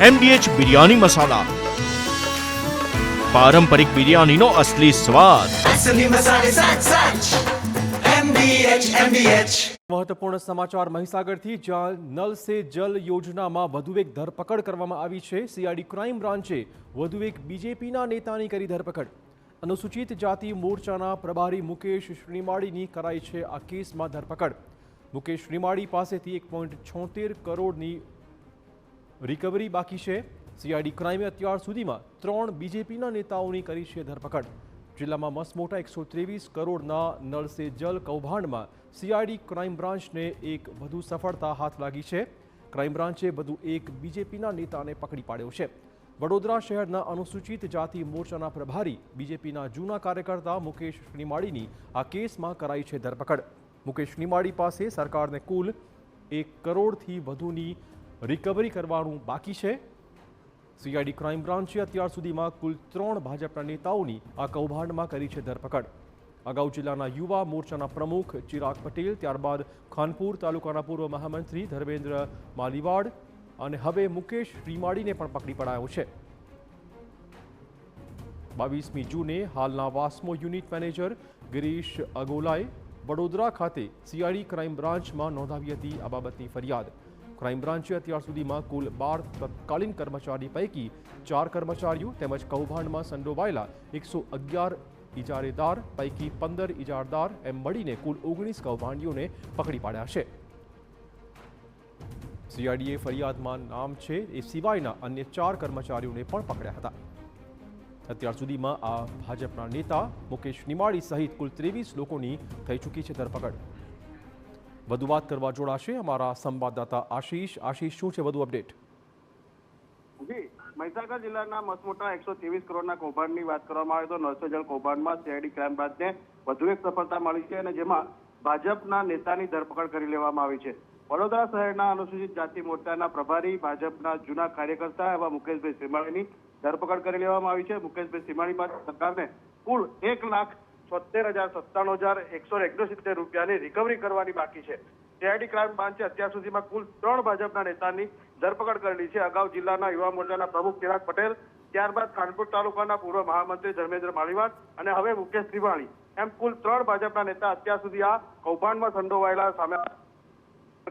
MDH biryani મસાલા, પારંપરિક બિરયાનીનો અસલી સ્વાદ. મહત્વપૂર્ણ સમાચાર મહીસાગરથી, જ્યાં નલ સે જલ યોજનામાં વધુ એક ધરપકડ કરવામાં આવી છે. CID ક્રાઇમ બ્રાન્ચે વધુ એક બીજેપીના નેતાની કરી ધરપકડ. અનુસૂચિત જાતિ મોરચાના પ્રભારી મુકેશ શ્રીમાળીની કરાઈ છે આ કેસમાં ધરપકડ. મુકેશ શ્રીમાળી પાસેથી 1.76 કરોડની રિકવરી બાકી છે. CID ક્રાઇમે અત્યાર સુધીમાં 3 બીજેપીના નેતાઓની કરી છે ધરપકડ. જિલ્લામાં મસમોટા 123 કરોડના નળ સે જલ કૌભાંડમાં CID ક્રાઇમ બ્રાન્ચને એક વધુ સફળતા હાથ લાગી છે. ક્રાઇમ બ્રાન્ચે વધુ એક બીજેપીના નેતાને પકડી પાડ્યો છે. વડોદરા શહેરના અનુસૂચિત જાતિ મોરચાના પ્રભારી બીજેપીના જૂના કાર્યકર્તા મુકેશ શ્રીમાળીની આ કેસમાં કરાઈ છે ધરપકડ. મુકેશ શ્રીમાળી પાસે સરકારને કુલ 1 કરોડથી વધુની રિકવરી કરવાનું બાકી છે. CID ક્રાઇમ બ્રાન્ચે અત્યાર સુધીમાં કુલ 3 ભાજપના નેતાઓની આ કૌભાંડમાં કરી છે ધરપકડ. અગાઉ જિલ્લાના યુવા મોરચાના પ્રમુખ ચિરાગ પટેલ, ત્યારબાદ ખાનપુર તાલુકાના પૂર્વ મહામંત્રી ધર્મેન્દ્ર માલીવાડ અને હવે મુકેશ શ્રીમાળીને પણ પકડી પડાયો છે. 22મી જૂને હાલના વાસ્મો યુનિટ મેનેજર ગિરીશ અગોલાએ વડોદરા ખાતે CID ક્રાઇમ બ્રાન્ચમાં નોંધાવી હતી આ બાબતની ફરિયાદ. ક્રાઇમ બ્રાન્ચે અત્યાર સુધીમાં કુલ 12 તત્કાલીન કર્મચારી પૈકી 4 કર્મચારીઓ તેમજ કૌભાંડમાં સંડોવાયેલા 111 ઇજારેદાર પૈકી 15 ઇજારદાર એમ મળીને કુલ 19 કૌભાંડીઓને પકડી પાડ્યા છે. CIDએ ફરિયાદમાં નામ છે એ સિવાયના અન્ય 4 કર્મચારીઓને પણ પકડ્યા હતા. અત્યાર સુધીમાં આ ભાજપના નેતા મુકેશ શ્રીમાળી સહિત કુલ 23 લોકોની થઈ ચૂકી છે ધરપકડ. વધુ વાત કરવા જોડાશે અમારા સંવાદદાતા આશીષ. આશીષ, શું છે વધુ અપડેટ? જી, મહીસાગર જિલ્લાના મસમોટા 123 કરોડના કૌભાંડની વાત કરવામાં આવે તો નળ સે જલ કૌભાંડમાં CID ક્રાઇમ બ્રાન્ચને વધુ એક સફળતા મળી છે અને જેમાં ભાજપના નેતાની ધરપકડ કરી લેવામાં આવી છે. વડોદરા શહેરના અનુસૂચિત જાતિ મોરચાના પ્રભારી ભાજપના જૂના કાર્યકર્તા એવા મુકેશભાઈ શ્રીમાળીની ધરપકડ કરી લેવામાં આવી છે. મુકેશભાઈ શ્રીમાળી પાસે સરકારને કુલ 1,76,97,169 રૂપિયાની રિકવરી કરવાની બાકી છે. CID ક્રાઇમ બ્રાન્ચે અત્યાર સુધીમાં કુલ 3 ભાજપના નેતાની ધરપકડ કરેલી છે. અગાઉ જિલ્લાના યુવા મોરચાના પ્રમુખ ચિરાગ પટેલ, ત્યારબાદ ખાનપુર તાલુકાના પૂર્વ મહામંત્રી ધર્મેન્દ્ર માલીવાડ અને હવે મુકેશ શ્રીમાળી એમ કુલ 3 ભાજપના નેતા અત્યાર સુધી આ કૌભાંડમાં સંડોવાયેલા સામે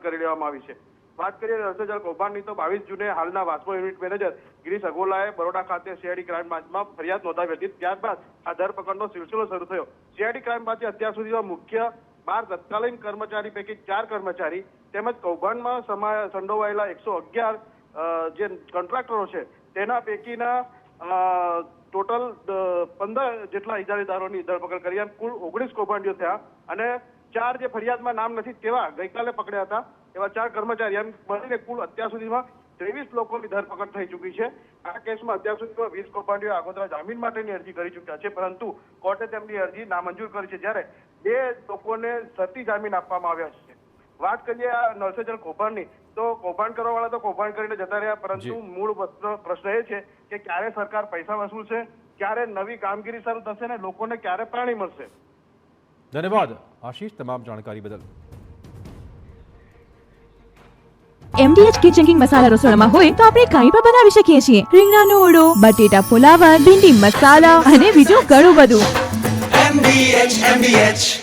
કરી લેવામાં આવી છે. વાત કરીએ નળ સે જલ કૌભાંડની તો 22 જૂને હાલના વાસ્મો યુનિટ મેનેજર ગિરીશ અગોલાએ બરોડા ખાતે CID ક્રાઇમ બ્રાન્ચમાં ફરિયાદ નોંધાવી હતી. ત્યારબાદ આ ધરપકડનો સિલસિલો શરૂ થયો. CID ક્રાઇમ બ્રાન્ચે અત્યાર સુધીમાં મુખ્ય 12 તત્કાલીન કર્મચારી પૈકી 4 કર્મચારી તેમજ કૌભાંડમાં સંડોવાયેલા 111 જે કોન્ટ્રાક્ટરો છે તેના પૈકીના ટોટલ 15 જેટલા ઇજારેદારોની ધરપકડ કરી કુલ 19 કૌભાંડીઓ થયા અને 4 જે ફરિયાદમાં નામ નથી તેવા ગઈકાલે પકડ્યા હતા. એવા 4 કર્મચારી એમ મળીને કુલ અત્યાર સુધીમાં 23 લોકોની ધરપકડ થઈ ચૂકી છે. આ કેસમાં અત્યાર સુધીમાં 20 કૌભાંડીઓ આગોતરા જામીન માટેની અરજી કરી ચૂક્યા છે, પરંતુ કોર્ટે તેમની અરજી નામંજૂર કરી છે, જ્યારે 2 લોકોને શરતી જામીન આપવામાં આવ્યા છે. વાત કરીએ આ નળ સે જલ કૌભાંડની તો કૌભાંડ કરવાવાળા તો કૌભાંડ કરીને જતા રહ્યા, પરંતુ મૂળ પ્રશ્ન એ છે કે ક્યારે સરકાર પૈસા વસૂલશે, ક્યારે નવી કામગીરી શરૂ થશે ને લોકોને ક્યારે પાણી મળશે. ધન્યવાદ આશીષ તમામ જાણકારી બદલ. MDH કિચન કિંગ મસાલા રસોડામાં હોય તો આપણે કંઈ પણ બનાવી શકીએ છીએ. રીંગણાનો ઓળો, બટેટા ફુલાવર, ભીંડી મસાલા અને બીજું ઘણું બધું. MDH